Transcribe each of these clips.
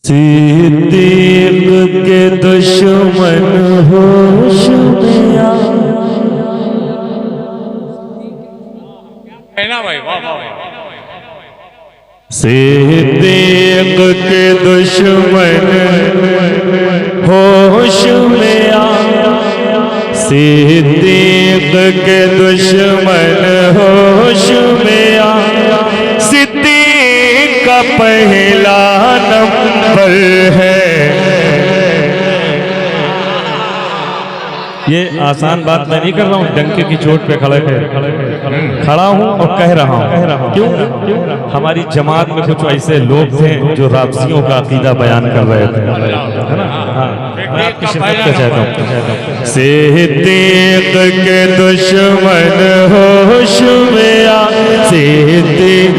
सिद्दीक के दुश्मन होश में आ। सिद्दीक के दुश्मन होश में आ। सिद्दीक के दुश्मन होश में आ। सिद्दीक का पहला नंबर है। ये आसान बात मैं नहीं कर रहा हूँ, डंके की चोट पे खड़ा हूँ और कह रहा हूँ। क्यों? हमारी जमात में कुछ ऐसे लोग थे जो राबसियों का अकीदा बयान कर रहे थे, है ना? हाँ, मैं आपकी शिरकत को चाहता हूँ। सिद्दीक के दुश्मन होश में आ। सिद्दीक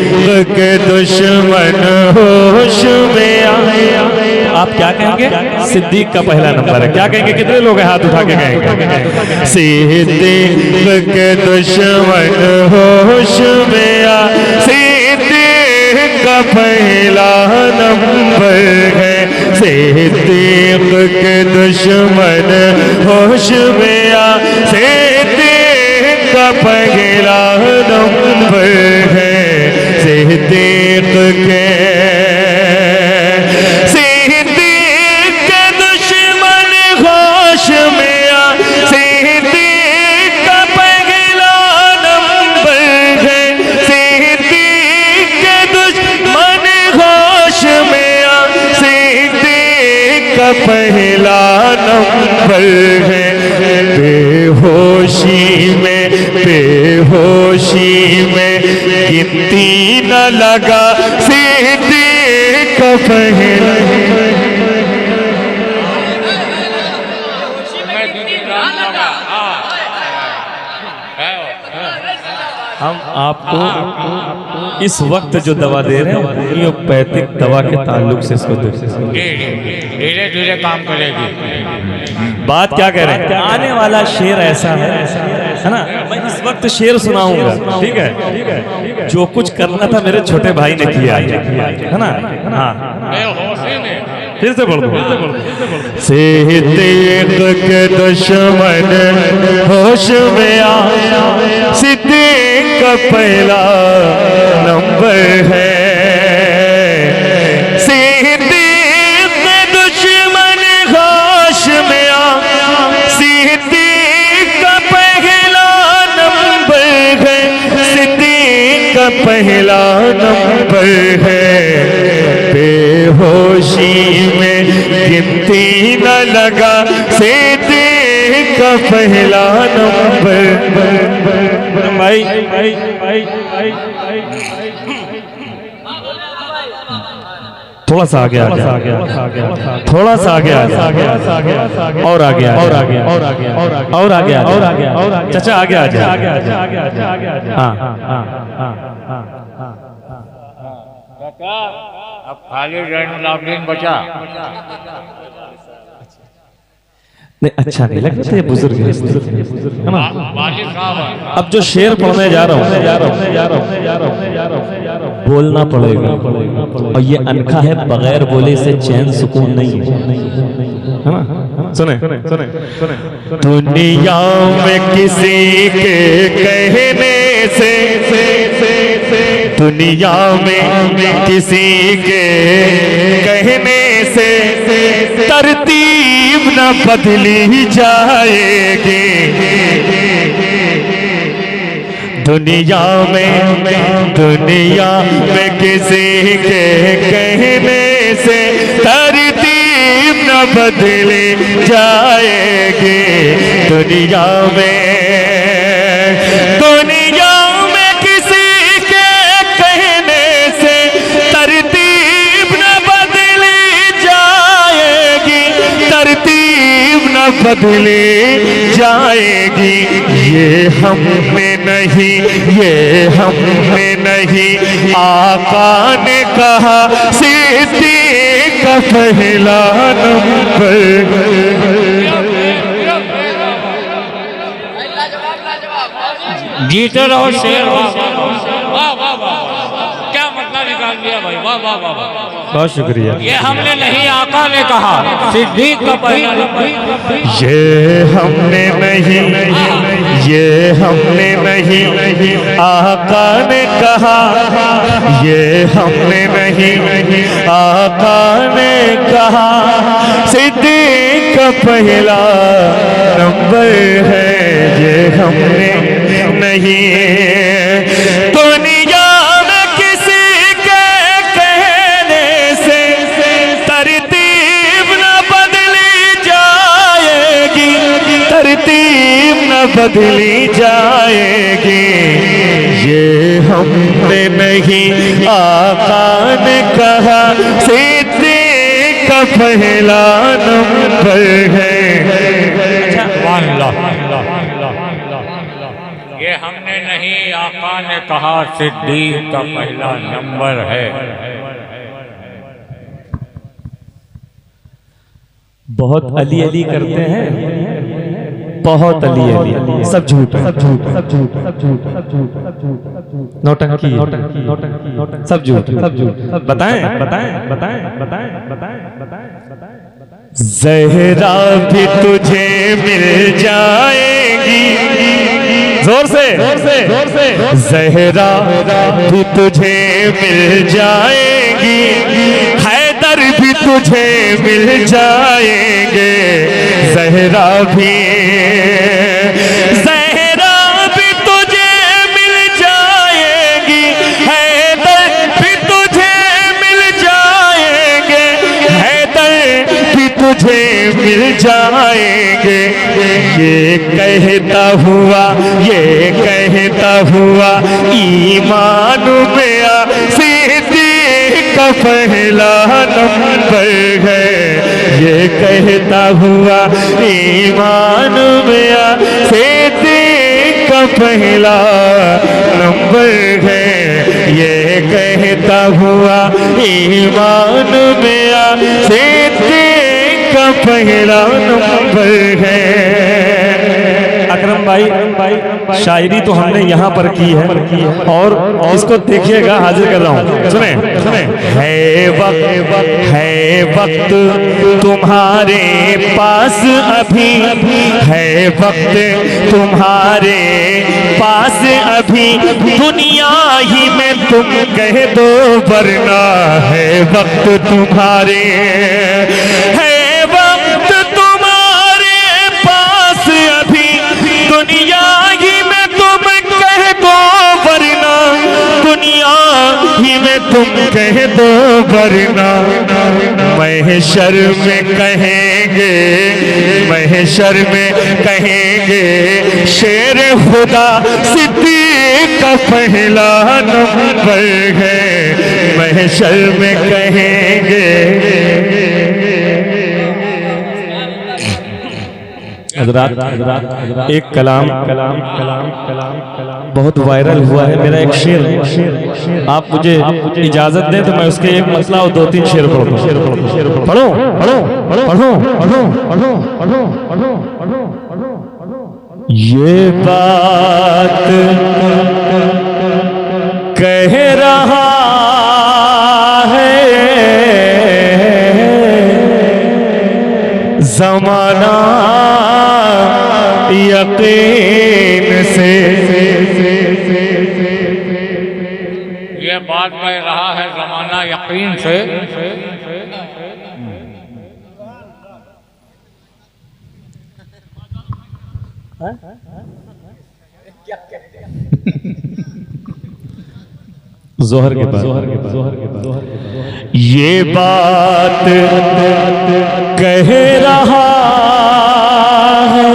के दुश्मन होश में आ। आप क्या कहेंगे? सिद्दीक का पहला नंबर है। क्या कहेंगे? कितने लोग हाथ उठा के कहेंगे? सिद्दीक के दुश्मन होश में आ। सिद्दीक का पहला नंबर है। सिद्दीक के दुश्मन होश में आ। सिद्दीक का पहला नंबर है। सिद्दीक के पहला नंबर है। बेहोशी में गिनती न लगा। सिद्दीक का पहला। हम आपको इस वक्त जो दवा दे रहे हैं होम्योपैथिक दवा के ताल्लुक से इसको धीरे धीरे काम करेगी। बात क्या कह रहे हैं? आने वाला शेर ऐसा है ना, मैं इस वक्त शेर सुनाऊंगा, ठीक है? जो कुछ करना था मेरे छोटे भाई ने किया, है ना? हाँ, फिर से बोल दो। सिद्दीक के दुश्मन होश में आ। सिद्दीक का पहला नंबर है। सिद्दीक के दुश्मन होश में आ। सिद्दीक का पहला नंबर है। सिद्दीक का पहला नंबर है। बेहोशी में गिनती न लगा। सिद्दीक का पहला नंबर। भाई थोड़ा सा आगे, थोड़ा सा आगे, और आगे, चाचा आगे आ जाए। हाँ, अब खाली दिन बचा। नहीं, अच्छा नहीं लगता ये बुजुर्ग है ना? अब जो शेर पढ़ने जा रहा हूँ बोलना पड़ेगा, और ये अनखा है, बगैर बोले से चैन सुकून नहीं है ना? सुने। दुनिया में किसी के कहने से, दुनिया में किसी के कहने से तरतीब न बदली जाएगी। दुनिया में किसी के कहने से तरतीब न बदली जाएगी। दुनिया में किसी के कहने से तरतीब न बदली जाएगी। तरतीब न बदली जाएगी। ये हम में नहीं आका ने कहा। सिद्दीक का पहला नंबर। जीते रहो शेर। वाह वाह वाह, क्या मतलब डाल दिया भाई, वाह वाह वाह वाह। बहुत शुक्रिया। ये हमने नहीं, आका ने कहा, सिद्दीक का पहला नंबर। ये हमने नहीं, ये हमने नहीं, आका ने कहा। ये हमने नहीं, आका ने कहा। सिद्दीक का पहला नंबर है। ये हमने नहीं, दुनिया में किसी के कहने से तरतीब न बदली जाएगी, तरतीब न बदली जाएगी। ये हमने नहीं, आका ने कहा। सिद्दीक का पहला नंबर है। ये हमने नहीं, आका ने कहा, सिद्दीक का पहला नंबर है। बहुत अली अली करते हैं, बहुत अली अली, सब झूठ है, सब झूठ, सब झूठ, सब झूठ, सब झूठ, सब झूठ, नौटंकी, नौटंकी, नौटंकी, नौटंकी, सब झूठ, सब झूठ। बताएं, बताएं, बताएं, बताएं, बताएं, बताएं, बताएं। ज़हरा भी तुझे मिल जाएगी, जोर से, जोर से, जोर से। ज़हरा भी तुझे मिल जाएगी, हैदर भी तुझे मिल जाएंगे। ज़हरा भी, ज़हरा भी तुझे मिल जाएगी, हैदर भी तुझे मिल जाएंगे, हैदर भी तुझे मिल जाएंगे। ये कहता हुआ, ये कहता हुआ ईमान में आ, सिद्दीक का पहला नंबर है। ये कहता हुआ ईमान में आ, सिद्दीक का पहला नंबर है। ये कहता हुआ ईमान में आ, सिद्दीक का पहला नंबर है। अकरम भाई, शायरी तो हमने यहाँ पर की है और इसको देखिएगा, हाजिर कर रहा हूँ, सुने सुने। है वक्त तुम्हारे पास अभी, है वक्त तुम्हारे पास अभी, दुनिया ही में तुम कह दो वरना। है वक्त तुम्हारे, है वक्त तुम्हारे पास अभी, दुनिया ही में तुम कह दो वरना, दुनिया ही में तुम कह दो वरना। महशर में कहेंगे, महशर में कहेंगे, शेर खुदा सिद्दीक का पहला नंबर है। महशर में कहेंगे। हज़रात, एक कलाम बहुत वायरल हुआ है, मेरा एक शेर, आप मुझे इजाजत दें तो मैं उसके एक मसला और 2-3 शेर पढ़ो, पढ़ो, पढ़ो, पढ़ो, पढ़ो, पढ़ो। ये बात कह रहा है ज़माना यकीन से। ये बात कह रहा है ज़माना यकीन से। जोहर के बाद, ये बात कह रहा है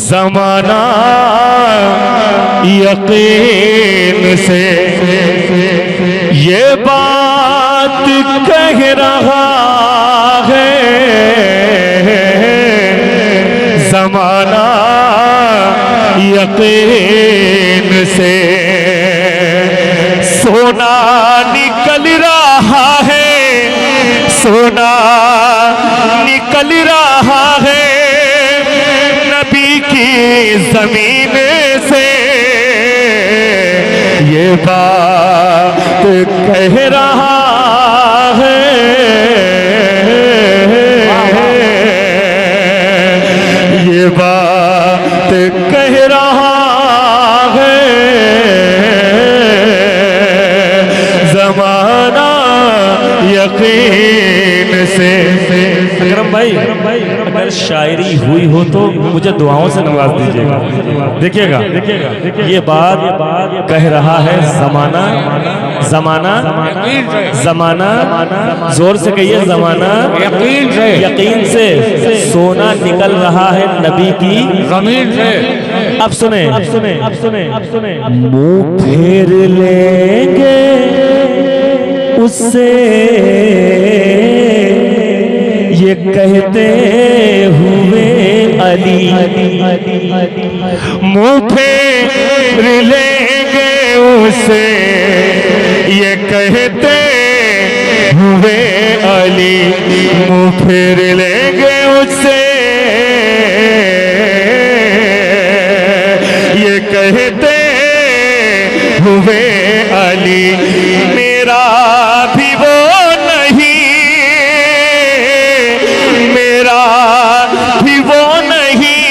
ज़माना यकीन से। ये बात कह रहा है ज़माना यकीन से। सोना निकल रहा है, सोना निकल रहा है नबी की जमीन से। ये बात कह रहा है, ये बात कह रहा है जमाना यकीन से। अकरम भाई अगर शायरी हुई हो तो मुझे दुआओं से नवाज दीजिएगा। देखिएगा ये बात कह रहा है जमाना, जमाना जमाना, जोर से कहिए जमाना यकीन से। सोना निकल रहा है नबी की जमीन से। अब सुने मुंह फेर लेंगे उससे ये कहते हुए अली, मुंह फेर लेंगे उससे ये कहते हुए अली, मुंह फेर लेंगे उससे ये कहते हुए अली। मेरा भी वो नहीं, मेरा भी वो नहीं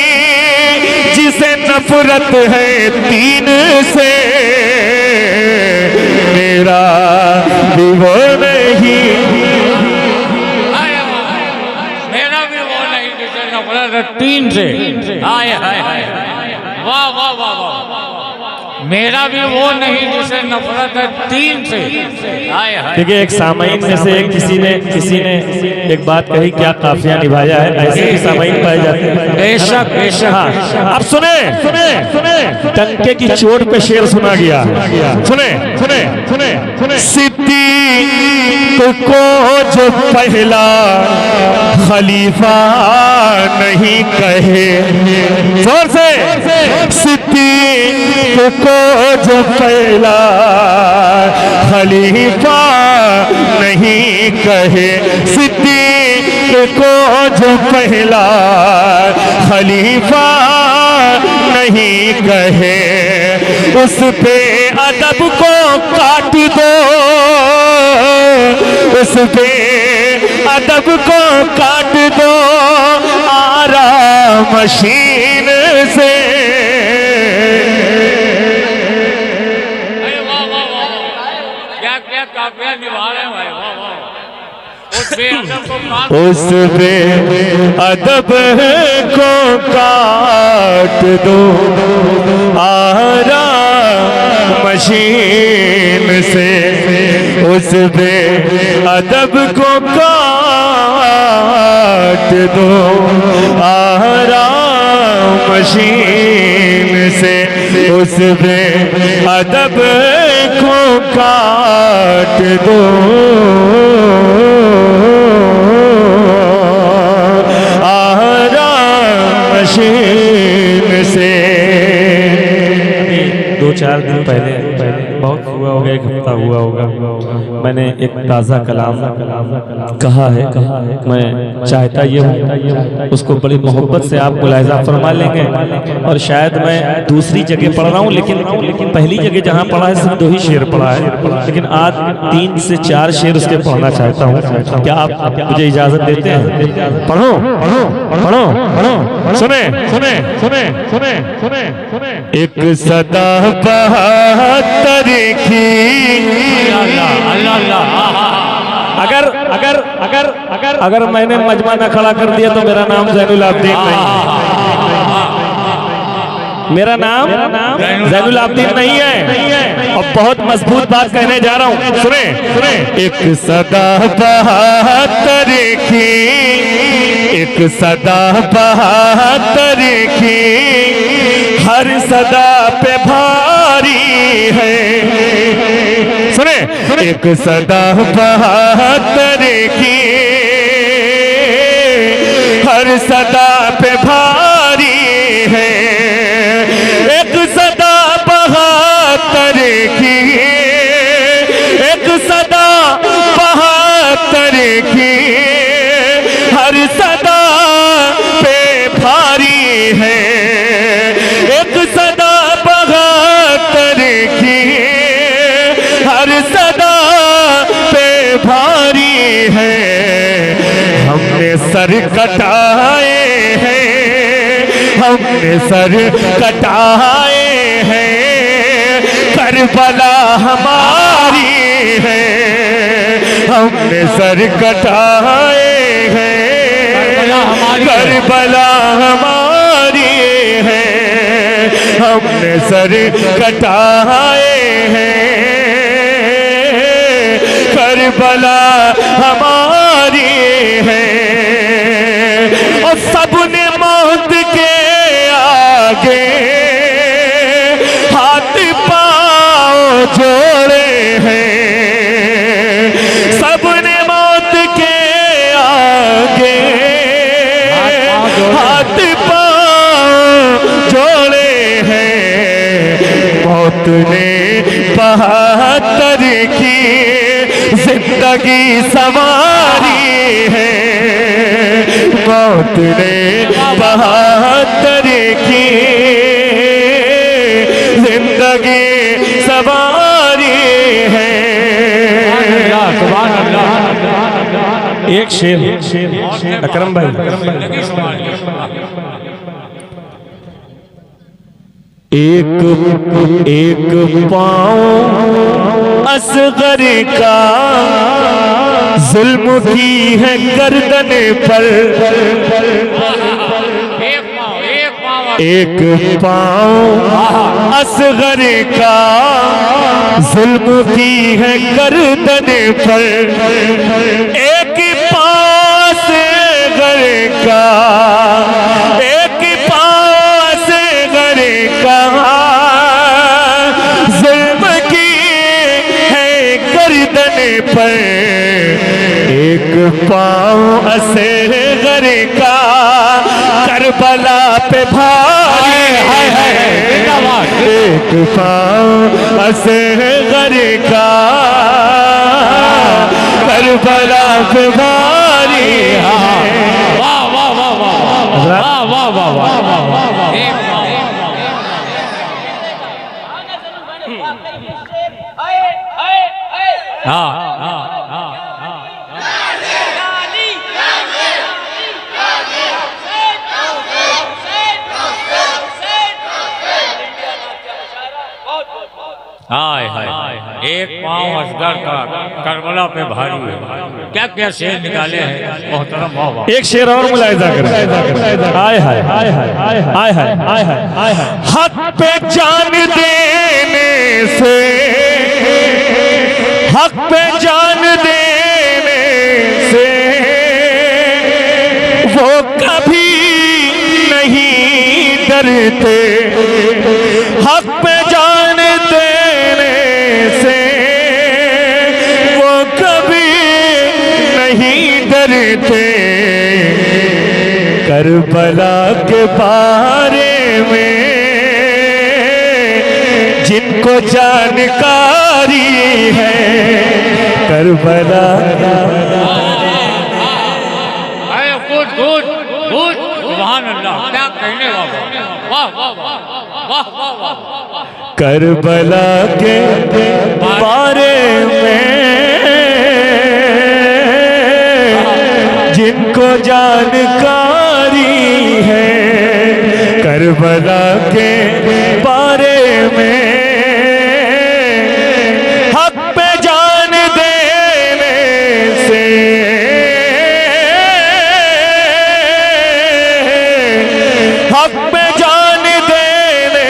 जिसे नफरत है तीन से, मेरा भी वो नहीं, मेरा भी वो नहीं जिसे नफरत है तीन से। हाय हाय हाय, वाह वाह वाह वाह। मेरा भी वो नहीं जिसे नफरत है तीन से। हाय हाय। देखिए एक सामाइन में से किसी ने एक बात कही, क्या काफिया निभाया है, ऐसे भी सामाइन पाए जाते हैं। बेशक बेशक। हाँ, अब सुने टंके की चोट पे शेर सुना गया। सुने सिद्दीक को जो पहला खलीफा नहीं कहे, जोर से, सिद्दीक को जो पहला खलीफा नहीं कहे, सिद्दीक को जो पहला खलीफा नहीं कहे, उस पे अदब को काट दो, उस पे अदब को काट दो आरा मशीन से। अरे वाह वाह वाह, क्या क्या काफिया निभा रहे हैं भाई, वाह वाह। उस पे अदब को काट दो आरा मशीन से, उस पे अदब को काट दो आरा मशीन से, उस पे अदब को काट दो आरा मशीन से। 2-4 दिन पहले बहुत हुआ होगा, एक हफ्ता हुआ होगा, मैंने एक ताज़ा कलाम कहा है। मैं चाहता ये हूँ उसको बड़ी मोहब्बत से आप मुलाहिजा फरमा लेंगे। और शायद मैं दूसरी जगह पढ़ रहा हूँ, लेकिन पहली जगह जहाँ पढ़ा है सिर्फ 2 ही शेर पढ़ा है, लेकिन आज 3 से 4 शेर उसके पढ़ना चाहता हूँ। क्या आप मुझे इजाजत देते हैं? पढ़ो पढ़ो पढ़ो पढ़ो। सुने सुने सुने सुने सुने सुने। एक सदा बहत्तर की, अगर अगर अगर अगर अगर मैंने मजमा न खड़ा कर दिया तो मेरा नाम जैनुल आबदीन नहीं है, मेरा नाम जैनुल आबदीन नहीं है। और बहुत मजबूत बात कहने जा रहा हूँ, सुने सुने। एक सदा बहत्तर की, एक सदा बहत्तर की, हर सदा पे भारी है। सुने, एक सदा बहत्तर की, हर सदा पे भारी है। एक सदा बहत्तर की, एक सदा बहत्तर की, हर सदा पे भारी है। एक सदा बहत्तर की, हमने सर कटाए हैं, हमने सर कटाए हैं, करबला हमारी है, हमने सर कटाए हैं, करबला हमारी है, हमने सर कटाए हैं, करबला हमारी है। और सबने मौत के आगे हाथ पांव जोड़े हैं, सबने मौत के आगे हाथ पांव जोड़े हैं। मौत ने 72 की जिंदगी संवारी है, मौत ने 72 की जिंदगी संवारी है। एक शेर अकरम भाई, एक पाँव असगर का जुल्म की है गर्दन पर, एक पाँव असगर का जुल्म की है गर्दन पर, एक पाँव असगर का, एक पाँव असगर का जुल्म की है गर्दन पर, एक पाँव असगर का करबला पे भारी है, एक पाँव असगर का करबला पे भारी है। वाह वाह वाह वाह वाह वाह वाह वाह हाँ हाँ हाँ हाय हाय, एक पाँव असगर का करबला पे भारी है। क्या क्या शेर निकाले हैं मोहतरम। वाह वाह, एक शेर और मुलाहिजा करें। हाय हाय हाय हाय हाय हाय हाय हाय हाय, हक पे जान देने से, हक पे जान देने से वो कभी नहीं डरते, हक पे जान देने से वो कभी नहीं डरते। करबला के बारे में जिनको जानकारी है, करबला गुड गुड गुड, सुभान अल्लाह, क्या कहने वाह वाह वाह वाह वाह वाह, करबला के बारे में जिनको जानकारी है, करबला के बारे में हक पे जान देने से, हक पे जान देने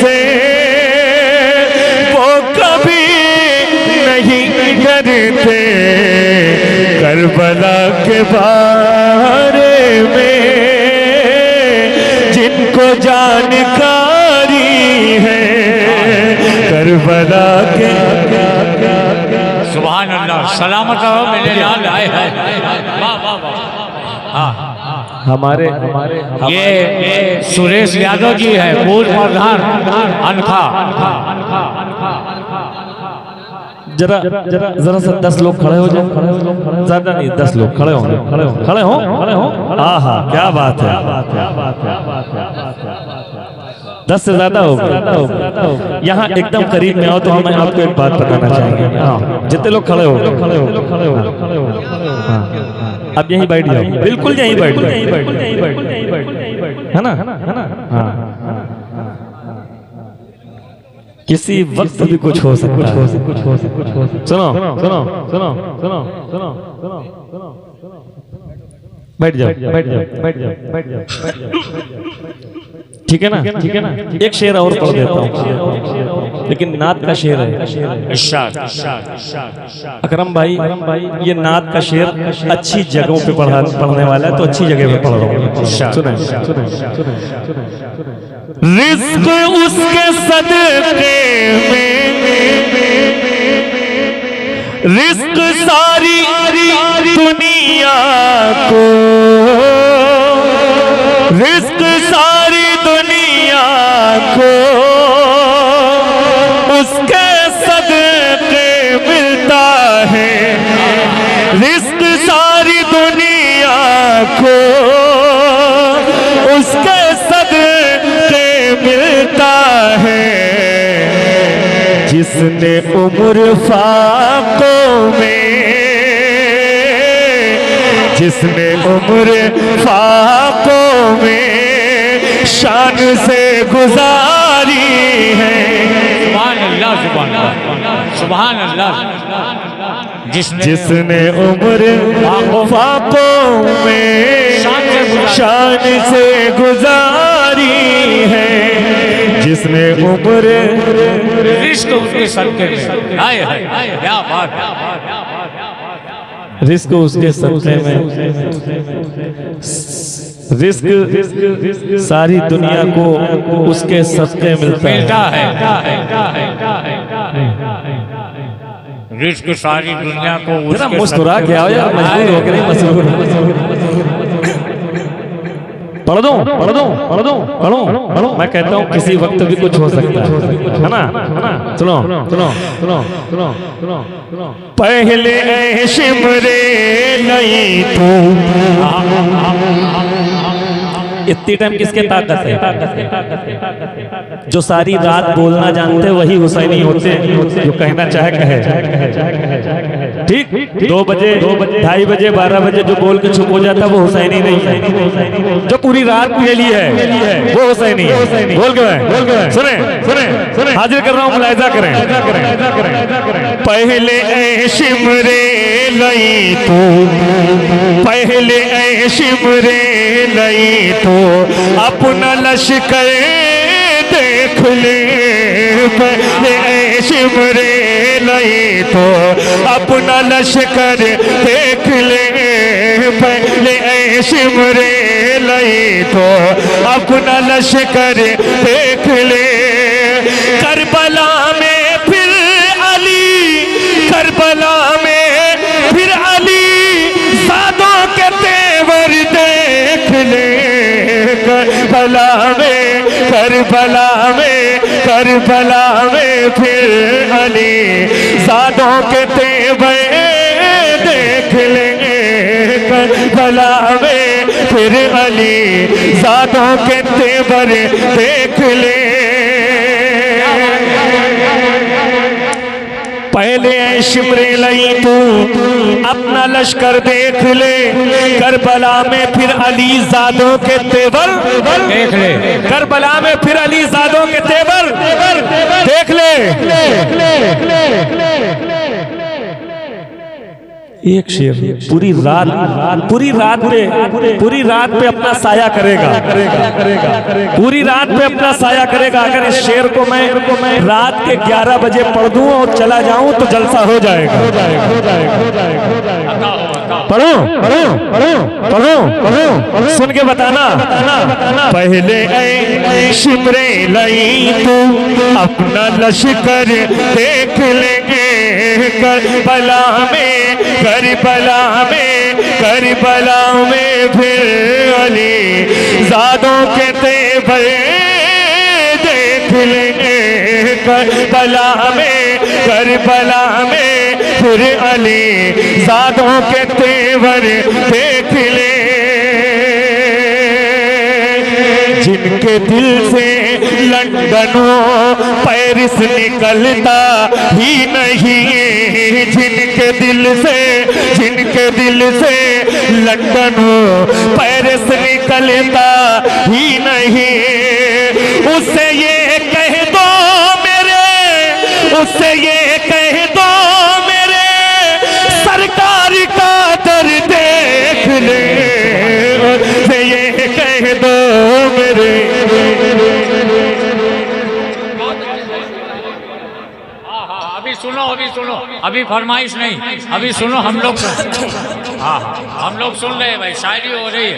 से वो कभी नहीं डरते। करबला के बारे में जिनको जानकारी है, करबला के सुभान अल्लाह, सलामत रहो मेरे लाल। आए है, वाह वाह वाह। हाँ, हमारे ये सुरेश यादव जी है, पूर्व प्रधान अनखा। जरा जरा जरा सा 10 लोग खड़े हो जाए, ज्यादा नहीं 10 लोग खड़े हो, खड़े हो, खड़े हो, खड़े हो। आहा, क्या बात है। 10 से ज्यादा हो गए। यहाँ एकदम करीब में आओ तो हम आपको एक बात बताना चाहेंगे। हाँ, जितने लोग खड़े हो अब यहीं बैठ जाओ, बिल्कुल यहीं बैठ जाओ, है ना? हाँ, किसी वक्त भी कुछ हो सकता है। सुनो सुनो सुनो सुनो सुनो सुनो, बैठ जाओ बैठ जाओ बैठ जाओ बैठ जाओ, ठीक है ना? ठीक है ना? एक शेर और पढ़ देता हूँ, लेकिन नात का शेर है। इरशाद। अकरम भाई, ये नात का शेर अच्छी जगहों पे पढ़ने वाला है, तो अच्छी जगह पे पढ़ रहा हूँ। सुने रिज़्क़ उसके सदक़े में, रिज़्क़ सारी दुनिया को, रिज़्क़ सारी दुनिया को उसके सदक़े मिलता है। रिज़्क़ सारी दुनिया को उसके सदक़े मिलता है। जिसने उम्र फाकों में, जिसने उम्र फाकों में शान से गुजारी है। सुभान अल्लाह, सुभान अल्लाह, सुभान अल्लाह। जिसने उम्र फाकों में शान से गुजारी है, जिसने उम्र रिज़्क़ उसके सदक़े में। हाय हाय, क्या बात है। रिज़्क़ उसके सदक़े में, रिज़्क़ सारी दुनिया को उसके सदक़े मिलता है। रिज़्क़ सारी दुनिया को उसके मुस्कुरा के आओ यार, मजबूर हो के नहीं, मजबूर। पढ़ दो पढ़ दो पढ़ दो पढ़ो पढ़ो, मैं कहता हूँ किसी वक्त भी कुछ हो सकता है ना? सुनो सुनो सुनो सुनो सुनो, पहले शिमरे नहीं तू, इतनी टाइम किसके ताकत है? जो सारी रात बोलना जानते वही हुसैनी होते, जो कहना चाहे कहे। ठीक, 2 बजे 2:30 बजे 12 बजे जो बोल के चुप हो जाता वो हुसैनी नहीं है। जो पूरी रात के लिए है वो हुसैनी है। बोल के सुने सुने सुने, हाजिर कर रहा हूँ, मुलाहिजा करें। पहले ऐ शिमरे लई तू, पहले ऐ शिमरे लई तू अपना लश्कर देख ले। पहले ऐ शिमरे लई तो अपना लश्कर देख ले। पहले ऐ शिमरे लई तो अपना लश्कर देख ले। करबला में फिर अली, करबला में फिर अली ज़ादों के तेवर देख ले। करबला में, करबला में, करबला में फिर अली ज़ादों के तेवर देख लेंगे। करबला में फिर अली ज़ादों के तेवर देख ले। पहले ऐ शिमरे लई तू अपना लश्कर देख ले। करबला में फिर अली ज़ादों के तेवर देख ले। करबला में फिर अली ज़ादों के तेवर देख ले। एक शेर पूरी रात पे अपना साया करेगा, पूरी रात पे अपना साया करेगा। अगर इस शेर को मैं रात के 11 बजे पढ़ दूं और चला जाऊं तो जलसा हो जाएगा। पढ़ो पढ़ो पढ़ो पढ़ो पढ़ो, सुन के बताना। पहले ऐ शिमरे लई तू अपना लश्कर देख लेंगे। करबला में, करबला में, करबला में फिर अली ज़ादों के तेवर देख लेंगे। करबला में, करबला में फिर अली ज़ादों के तेवर देख ले। जिनके दिल से लंदनों पेरिस निकलता ही नहीं, जिनके दिल से लंदनों पेरिस निकलता ही नहीं, उससे ये कह दो मेरे, उससे ये कह दो मेरे सरकार का दर देख ले, उससे ये कह दो मेरे। अभी सुनो, अभी फरमाइश नहीं, अभी सुनो हम लोग। हाँ हम लोग सुन रहे हैं भाई, शायरी हो रही है,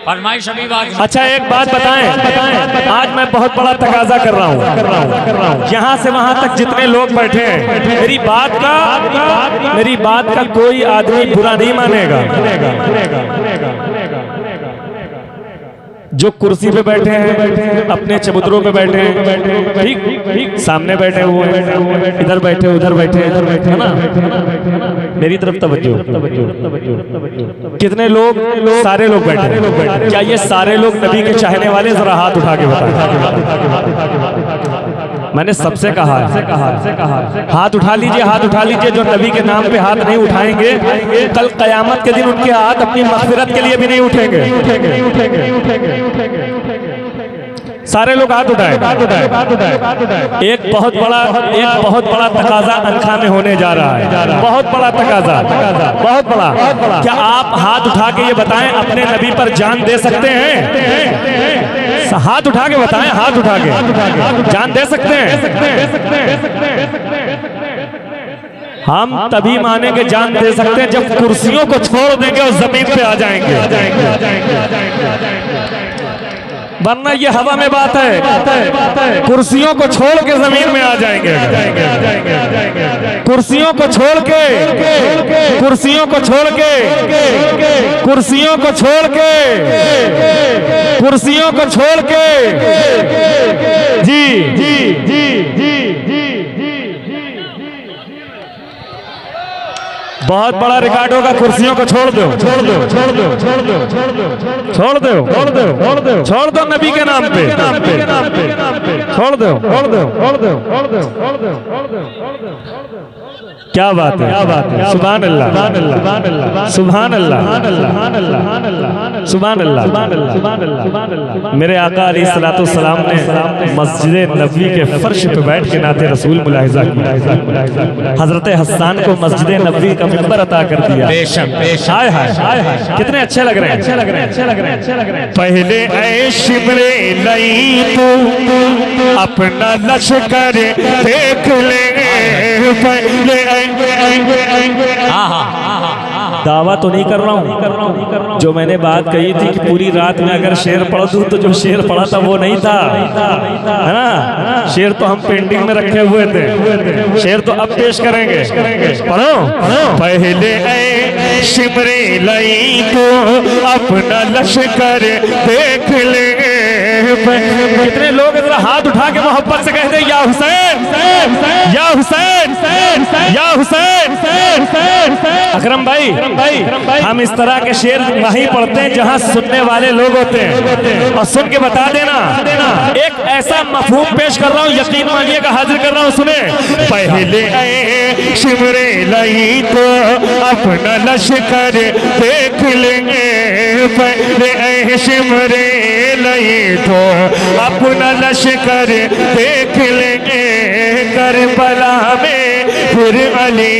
फरमाइश अभी बात। अच्छा एक बात बताएं, आज मैं बहुत बड़ा तकाजा कर रहा हूँ, यहाँ से वहाँ तक जितने लोग बैठे हैं, मेरी बात का कोई आदमी बुरा नहीं मानेगा। जो कुर्सी पे बैठे हैं, अपने चबूतरों पे बैठे हैं, ठीक, सामने बैठे हुए हैं, इधर बैठे उधर बैठे, है ना, मेरी तरफ तवज्जो। कितने लोग? सारे लोग बैठे। क्या ये सारे लोग नबी के चाहने वाले? जरा हाथ उठा के बताएं। मैंने सबसे कहा है, हाथ उठा लीजिए, हाथ उठा लीजिए। जो नबी के नाम पे हाथ नहीं उठाएंगे, कल कयामत के दिन उनके हाथ अपनी मग़फ़िरत के लिए भी नहीं उठेंगे। सारे लोग हाथ उठाएं। एक बहुत बड़ा तकाजा अनखा में होने जा रहा है, बहुत बड़ा तकाजा, बहुत बड़ा। क्या आप हाथ उठा के ये बताएं, अपने नबी पर जान दे सकते हैं? हाथ उठा के बताएं, हाथ उठा के जान दे सकते हैं? हम तभी मानेंगे जान दे सकते हैं जब कुर्सियों को छोड़ देंगे और जमीन पे आ जाएंगे, वरना ये हवा में बात है। कुर्सियों को छोड़ के जमीन में आ जाएंगे, कुर्सियों को छोड़ के, कुर्सियों को छोड़ के, कुर्सियों को छोड़ के, कुर्सियों को छोड़ के, जी जी जी जी जी। बहुत बड़ा रिकॉर्ड होगा। कुर्सियों को छोड़ दो, छोड़ दो, छोड़ दो, छोड़ दो, छोड़ दो, छोड़ दो, छोड़ दो, छोड़ दो, छोड़ दो नबी के नाम पे, छोड़ दो, छोड़ दो, छोड़ दो, छोड़ दो, छोड़ दो, छोड़ दो। क्या बात है, क्या बात है। सुभान अल्लाह, सुभान अल्लाह, सुभान अल्लाह। मेरे आका अलैहिस्सलाम ने मस्जिद नबवी के फर्श पे बैठ के नाते रसूल मुलाहिजा किया। हजरत हसन को मस्जिद नबवी का मिंबर अता कर दिया। हाय हाय हाय हाय, कितने अच्छे लग रहे हैं, अच्छे लग रहे हैं, अच्छे लग रहे हैं, अच्छे लग रहे हैं। पहले ऐ शिमरे लई तू अपना लश्कर देख ले, पहले दावा तो नहीं कर रहा हूँ, जो मैंने बात कही थी कि पूरी रात में अगर शेर पढ़ दूं तो जो शेर पढ़ा था वो नहीं था, है ना। शेर तो हम पेंटिंग में रखे हुए थे, शेर तो अब पेश करेंगे। पढ़ो, पहले ऐ शिमरे लई तो अपना लश्कर देख ले। कितने लोग जरा हाथ उठा के मोहब्बत से कहते हैं या हुसैन, या हुसैन, या हुसैन। अकरम भाई, हम इस तरह के शेर वहीं पढ़ते हैं जहां सुनने वाले लोग होते हैं, और सुन के बता देना। एक ऐसा मफहूम पेश कर रहा हूं, यकीन मानिएगा, हाजिर कर रहा हूं, सुने। पहले ऐ शिमरे लई तो अपना लश्कर देख लेंगे, पहले ऐ शिमरे लई तो अपना लश्कर देख लेंगे। करबला में फिर अली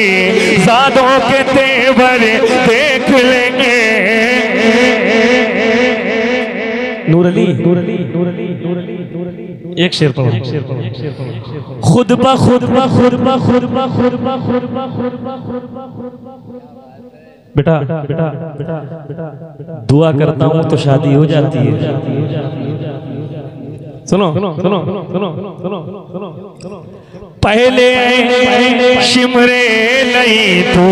ज़ादों के तेवर देख लेंगे। नूरली, नूरली, नूरली, नूरली, नूरली। एक शेर पढ़ो, खुद ब खुद ब खुद ब खुद ब खुद ब खुद ब खुद ब खुद ब खुद ब। बेटा बेटा बेटा दुआ करता हूँ तो शादी हो जाती है। सुनो सुनो सुनो सुनो सुनो सुनो। पहले शिमरे नहीं तू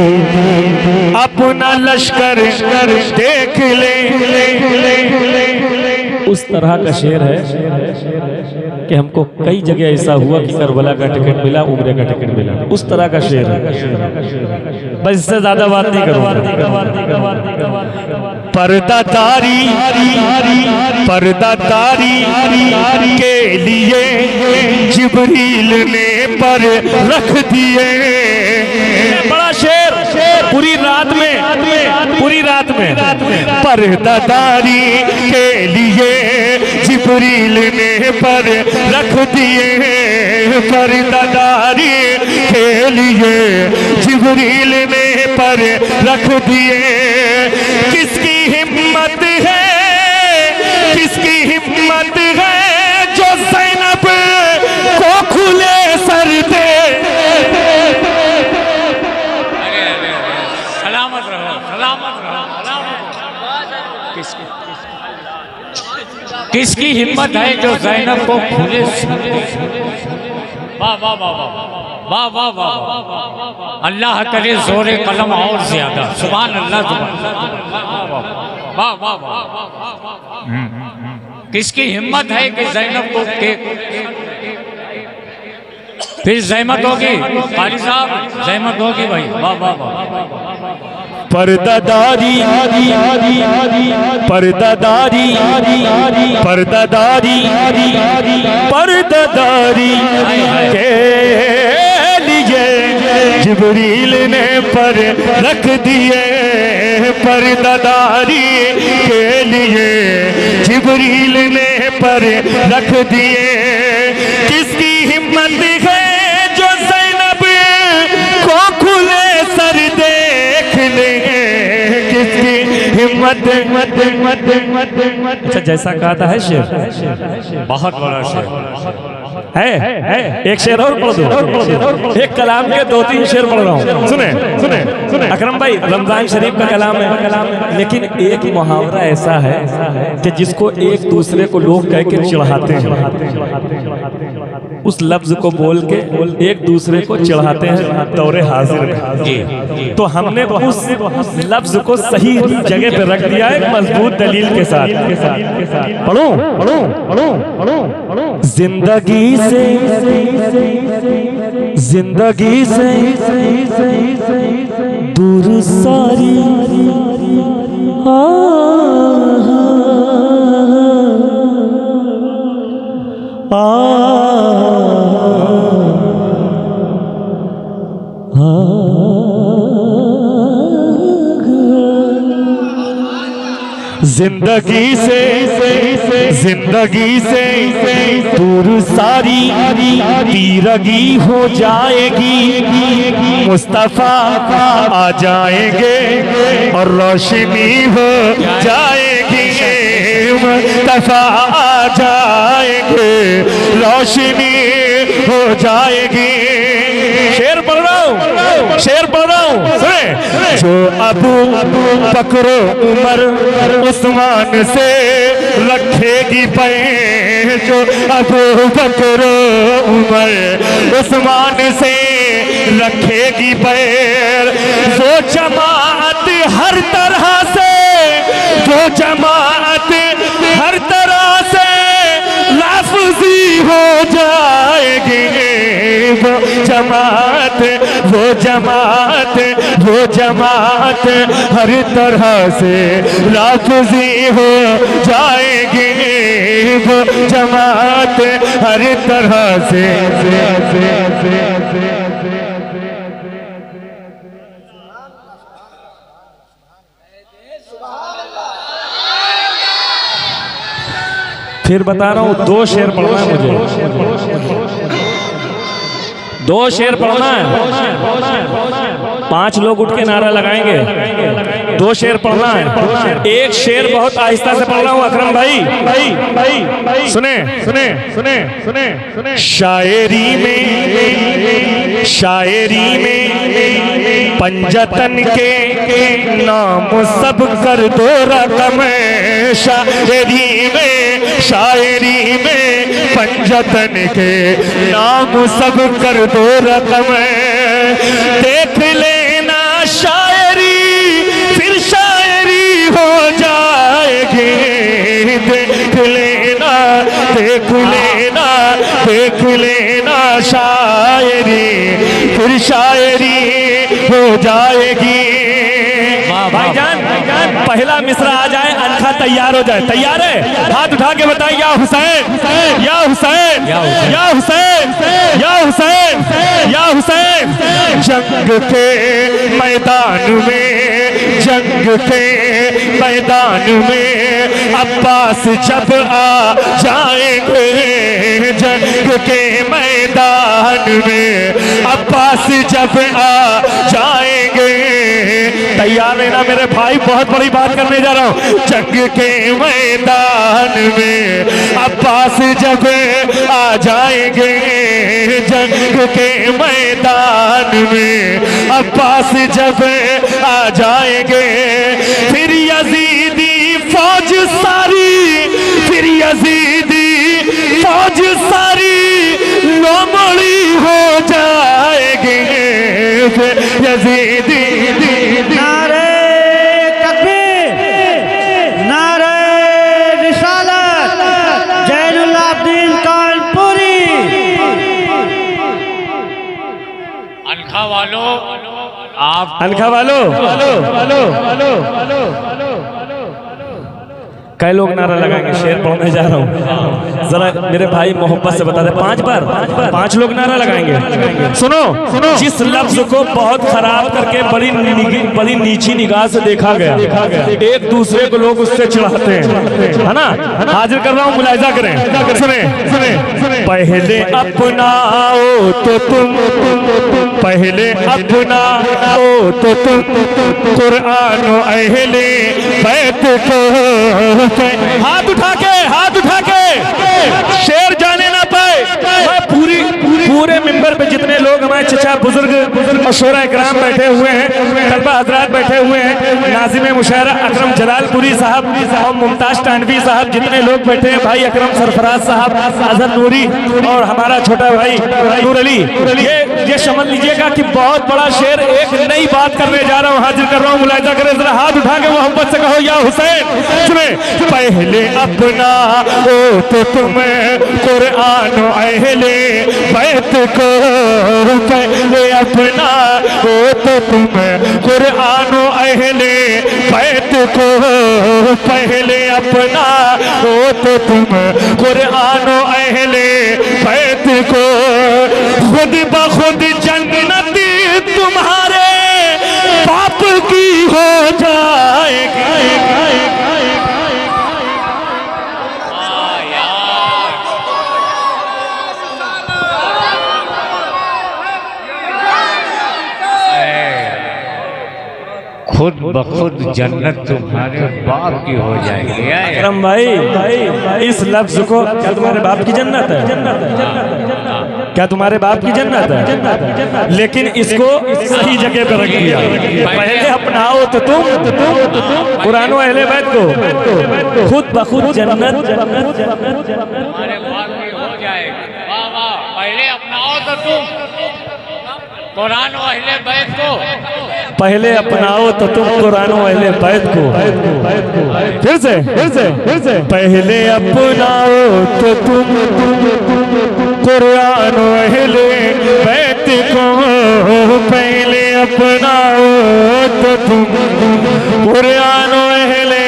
अपना लश्कर देख ले। उस तरह का शेर है कि हमको कई जगह ऐसा हुआ कि करबला का टिकट मिला, उम्रे का टिकट मिला। उस तरह का शेर है, बस इससे ज्यादा बात नहीं करूँगा। पर्दादारी पर्दादारी के लिए जिब्रील ने पर रख दिए। बड़ा शेर पूरी रात में पर्दादारी के लिए जिब्रील ने पर रख दिए। पर्दादारी के लिए जिब्रील ने पर रख दिए। किसकी हिम्मत है, किसकी हिम्मत है जो ज़ैनब को खुले सर दे। सलामत रहो, सलामत रहो, किसकी हिम्मत है जो ज़ैनब को खुले। वाह वाह वाह वाह वाह वाह वाह, अल्लाह करे जोरे कलम और ज्यादा। सुभान अल्लाह, वाह वाह वाह। किसकी हिम्मत है कि ज़ैनब को फिर ज़हमत होगी कारी साहब, ज़हमत होगी भाई। वाह वाह वाह। पर्दादारी पर्दादारी पर्दादारी पर्दादारी के लिए जिब्रील ने पर रख दिए। पर्दादारी के लिए जिब्रील ने पर रख दिए। किसकी हिम्मत है जो ज़ैनब को खुले सर देख ले। किसकी हिम्मत। अच्छा, जैसा कहा था है शेर, बहुत बड़ा शेर है। एक शेर और पढ़ दो। एक कलाम के 2-3 शेर पढ़ रहा हूँ, सुने अकरम भाई। रमजान शरीफ का कलाम है, लेकिन एक मुहावरा ऐसा है कि जिसको एक दूसरे को लोग कह के चिढ़ाते हैं। उस लफ्ज को बोल के एक दूसरे को चिढ़ाते हैं दौरे हाजिर में। तो हमने उस लफ्ज को सही जगह पे रख दिया है मजबूत दलील के साथ। पढ़ो पढ़ो पढ़ो पढ़ो। जिंदगी से दूर सारी जिंदगी से दूर सारी तीरगी हो जाएगी। मुस्तफा आ जाएंगे और रोशनी हो जाएगी। मुस्तफा आ जाएंगे, रोशनी हो जाएगी। शेर पढ़ रहा हूँ, शेर पढ़ रहा हूँ, सुने। जो अबू बकर उमर उस्मान से रखेगी पैर, जो अबू बकर उमर उस्मान से रखेगी पैर। वो जमात हर तरह से, वो जमात हर तरह से लाफजी हो जाएगी। वो जमात वो जमात वो जमात हर तरह से लाफजी हो जाएगी। वो जमात हर तरह से। फिर बता रहा हूँ, 2 शेर पढ़ना है मुझे, 2 शेर पढ़ना है। 5 लोग उठ के नारा लगाएंगे। 2 शेर पढ़ना है। एक शेर बहुत आहिस्ता से पढ़ रहा हूँ अकरम भाई, सुने सुने सुने सुने सुने। शायरी में पंजतन के नाम सब कर दो रकम। शायरी में पंजतन के नाम सब कर दो रकम। देख लेना शायरी फिर शायरी हो जाएगी। देख लेना देख लेना देख लेना शायरी फिर शायरी हो जाएगी। भाईजान पहला मिसरा आ जाए, अनखा तैयार हो जाए। तैयार है? हाथ उठा के बताइए, या हुसैन, या हुसैन, या हुसैन, या हुसैन, या हुसैन। जंग के मैदान में, जंग के मैदान में अब्बास जब आ जाएंगे, जंग के मैदान में अब्बास जब आ जाएंगे। तैयार रहना मेरे भाई, बहुत बड़ी बात करने जा रहा हूं। जंग के मैदान में अब्बास जब आ जाएंगे, जंग के मैदान में अब्बास जब आ जाएंगे, फिर यजीदी फौज सारी, फिर यजीदी फौज सारी लोमड़ी हो जाएगी, फिर यजीदी। नारे तकबीर, नारे रिसालत, जैनुल आबदीन कानपुरी। अनखा वालों, आप अनखा वालों, कई लोग नारा लगाएंगे, शेर पढ़ने जा रहा हूँ, जरा मेरे भाई मोहब्बत से बता दे। 5 बार 5 लोग नारा लगाएंगे। सुनो, जिस लफ्ज को बहुत खराब करके बड़ी नीची निगाह से देखा गया, एक दूसरे को लोग उससे चिढ़ाते हैं, है ना? हाजिर कर रहा हूँ, मुलाहिजा करें। सुने, पहले अपनाओ तो तुम, पहले अपनाओ तो तुम कुरान अहले बैत को। हाथ उठा के शेर जाने ना पाए। मैं पूरे मिंबर पे जितने लोग हमारे चचा बुजुर्ग मशहूर इकराम बैठे हुए हैं, तलबा हजरात बैठे हुए हैं, नाजिम मुशायरा अकरम जलालपुरी साहब और मुमताज टानवी साहब, जितने लोग बैठे हैं, भाई अकरम सरफराज साहब, अजहर नूरी और हमारा छोटा भाई नूर अली, ये समझ लीजिएगा कि बहुत बड़ा शेर, एक नई बात करने जा रहा हूँ, हाजिर कर रहा हूँ, मुलाहिजा करें। जरा हाथ उठा के मोहब्बत से कहो, या हुसैन। सुने, पहले अपना ओ तो तुम्हें कुरान अहले बैत को, पहले अपना ओ तो तुम्हें कुरान अहले बैत को, पहले अपना ओ तो तुम्हें कुरान अहले बैत को। खुद बखुद जन्नती तुम्हारे बाप की हो जाएगी। खुद बखुद जन्नत तुम्हारे बाप की हो जाएगी। अकरम भाई, इस लफ्ज को, क्या तुम्हारे बाप की जन्नत है? क्या तुम्हारे बाप की जन्नत है? लेकिन इसको सही जगह पर रख दिया। पहले अपनाओ तो तुम कुरान अहले बैत को, खुद बखुद जन्नत तुम्हारे बाप की हो जाएगी। वाह वाह, पहले अपनाओ तो तुम कुरान अहले बैत को, पहले अपनाओ तो तुम कुरान अहले बैत को। फिर से पहले अपनाओ तो तुम कुरान अहले बैत को, पहले अपनाओ तो तुम कुरान अहले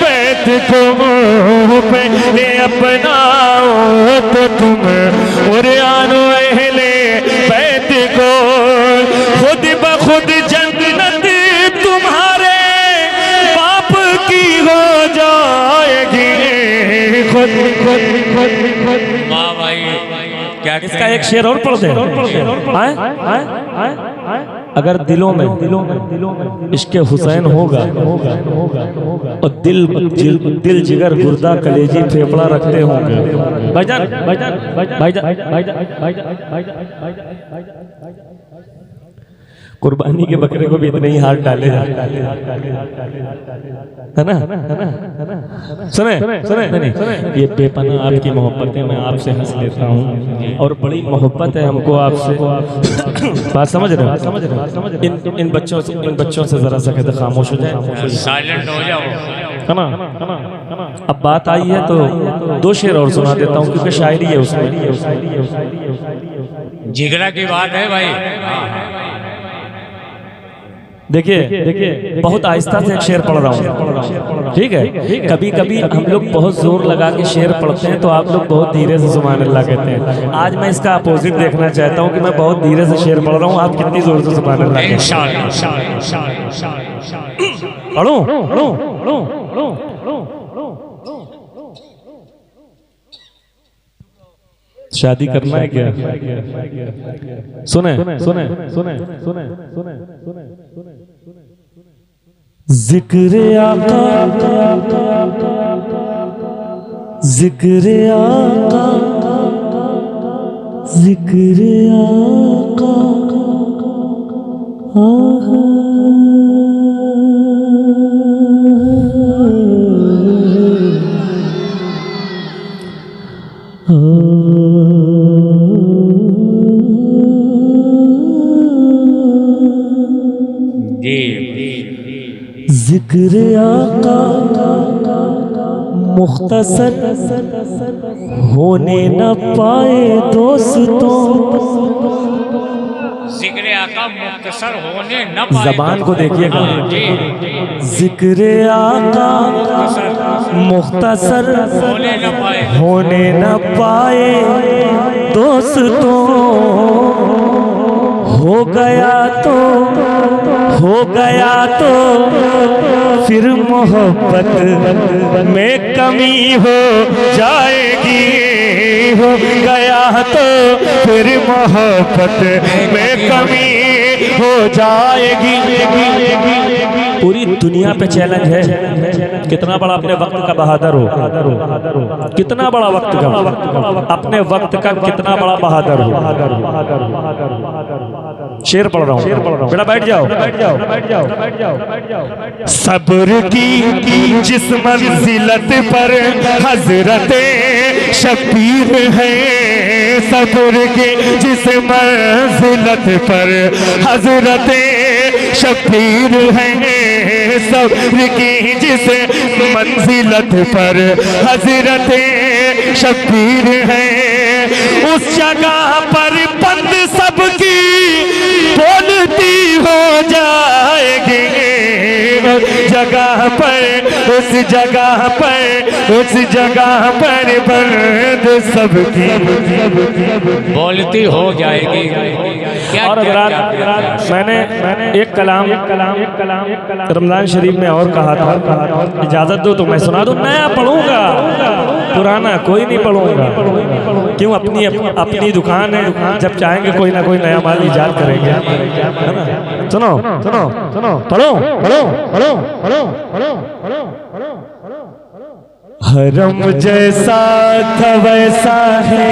बैत को, पहले अपनाओ तो तुम कुरान अहले बैत को। खुद बखुद जन्नत तुम्हारे बाप की हो जाएगी। खुद वाह भाई, क्या इसका एक शेर और पढ़ दे। अगर दिलों में इश्क़ हुसैन होगा और दिल जिगर गुर्दा कलेजी फेफड़ा रखते होंगे। भाईजान कुर्बानी के बकरे को भी इतने ही हाथ डाले है ना? सुने, ये बेपनाह आपकी मोहब्बत है, मैं आपसे हंस लेता हूँ और बड़ी मोहब्बत है हमको आपसे। बात समझ रहे हो? इन बच्चों से जरा सा कहते खामोश हो जाए, साइलेंट हो जाओ, है ना? अब बात आई है तो 2 शेर और सुना देता हूँ, क्योंकि शायरी है उसमें। जिगरा की बात है भाई। देखिए बहुत आहिस्ता से एक शेर पढ़ रहा हूँ, ठीक है। कभी कभी हम लोग बहुत जोर लगा के शेर पढ़ते हैं तो आप लोग बहुत धीरे से सुभान अल्लाह कहते हैं। आज मैं इसका अपोजिट देखना चाहता हूँ कि मैं बहुत धीरे से शेर पढ़ रहा हूँ, आप कितनी जोर से सुभान अल्लाह कहते हैं। पढ़ो। शादी करना है क्या? सुने जिक्र आका, जिक्र आका, जिक्र आका, जिक्र आका मुख्तसर होने न पाए दोस्तों। जिक्र आका मुख्तसर होने न पाए। जबान को देखिएगा, जिक्र आका मुख्तसर होने न पाए दोस्तों। हो गया तो फिर मोहब्बत में कमी हो जाएगी। हो गया तो फिर मोहब्बत में कमी हो जाएगी। पूरी दुनिया पे चैलेंज है, कितना बड़ा अपने वक्त का बहादुर हो, कितना बड़ा वक्त का, अपने वक्त का कितना बड़ा बहादुर हो। शेर पढ़ रहा हूँ, बेटा बैठ जाओ। सब्र की जिस मंजिलत पर हजरत शबीर है, सब्र की जिस मंजिलत पर हजरत शबीर है, सब्र की जिस मंजिलत पर हजरत शबीर है, उस जगह पर बंद सबकी बोलती हो जाएगी। जगह पर उस जगह पर बंद सबकी बोलती हो जाएगी। और मैंने एक कलाम रमजान शरीफ में और कहा था, इजाजत दो तो मैं सुना दूं। नया पढ़ूंगा, पुराना कोई नहीं पढ़ूंगा। क्यों? अपनी दुकान है, जब चाहेंगे कोई ना कोई नया माल इजाद करेंगे, है ना। सुनो पढ़ो। हरम जैसा था वैसा है,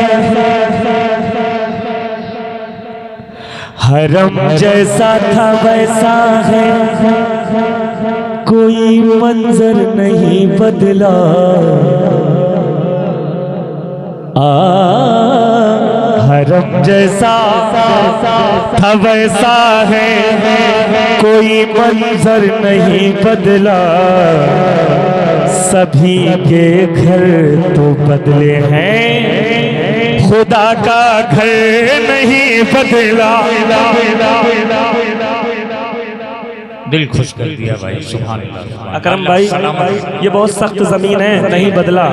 हरम जैसा था वैसा है, कोई मंजर नहीं बदला। हरम जैसा था वैसा है, कोई मंजर नहीं बदला। सभी के घर तो बदले हैं, खुदा का घर नहीं बदला। दिल खुश कर दिया भाई, सुभान अल्लाह। अकरम भाई, ये बहुत सख्त जमीन है, नहीं बदला।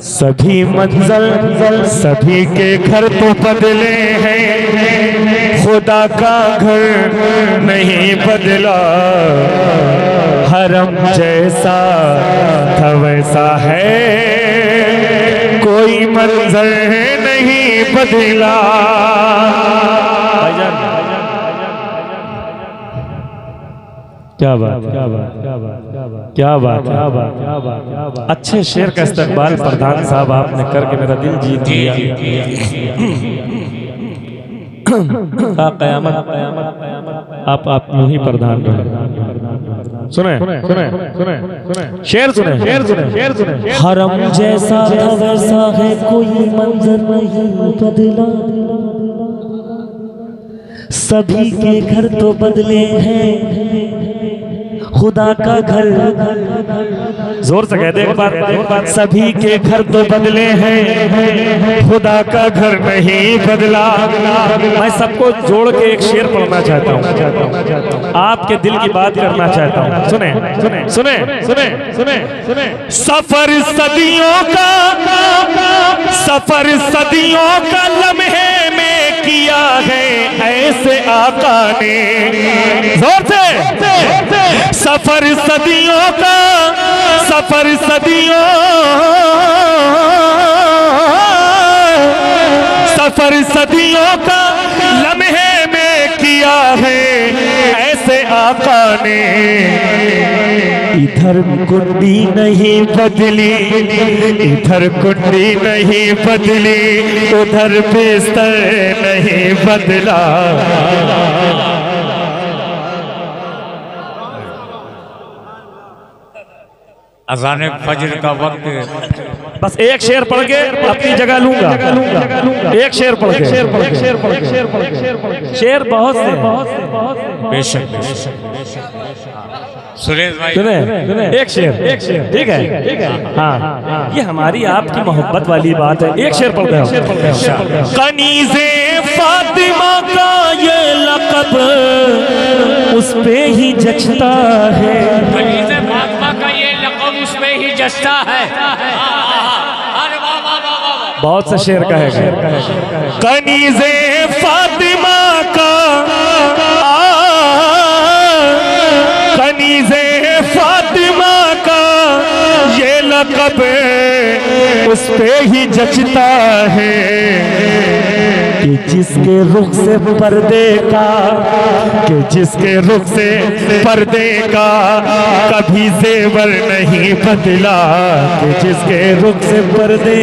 सभी मंजर सभी के घर तो बदले हैं, खुदा का घर नहीं बदला। हरम जैसा था वैसा है, कोई मंजर नहीं बदला। क्या बात। अच्छे शेर का इस्तकबाल प्रधान साहब आपने करके मेरा दिल जीत लिया। क़यामत आप यूं ही प्रधान रहे। सुने शेर सुने। हरम जैसा था वैसा है, कोई मंजर नहीं बदला। सभी के घर तो बदले हैं, खुदा का घर, जोर से कह दे एक बार, सभी के घर तो बदले हैं, खुदा का घर नहीं बदला। मैं सबको जोड़ के एक शेर पढ़ना चाहता हूँ, आपके दिल की बात करना चाहता हूँ। सुने सुने सुने सुने सुने सुने। सफर सदियों का, सफर सदियों का लम्हे में किया है ऐसे आका ने, जोर से। सफर सदियों का, सफर सदियों, सफर सदियों का लम्हे में किया है ऐसे आका ने। इधर कुंडी नहीं बदली, इधर कुंडी नहीं बदली, उधर बिस्तर नहीं बदला। अज़ान फजर का वक्त, बस एक शेर पढ़ के अपनी जगह लूंगा, एक शेर पढ़ के, शेर बहुत से, बेशक सुरेश भाई सुने एक शेर, ठीक है हाँ, ये हमारी आपकी मोहब्बत वाली बात है। एक शेर पढ़ते हैं। कनीज़े फातिमा का ये लक़ब उस पे ही जचता है, कनीज़े फातिमा का ये लक़ब उस पे ही जचता है। अरे वाह वाह वाह वाह। बहुत से शेर कहेगा। कनीज़े फातिमा का, कनीज़े फातिमा का ये लक़ब उस पे ही जचता है कि जिसके रुख से पर्दे का, कि जिसके रुख से पर्दे का कभी जेवर नहीं बदला, कि जिसके रुख से पर्दे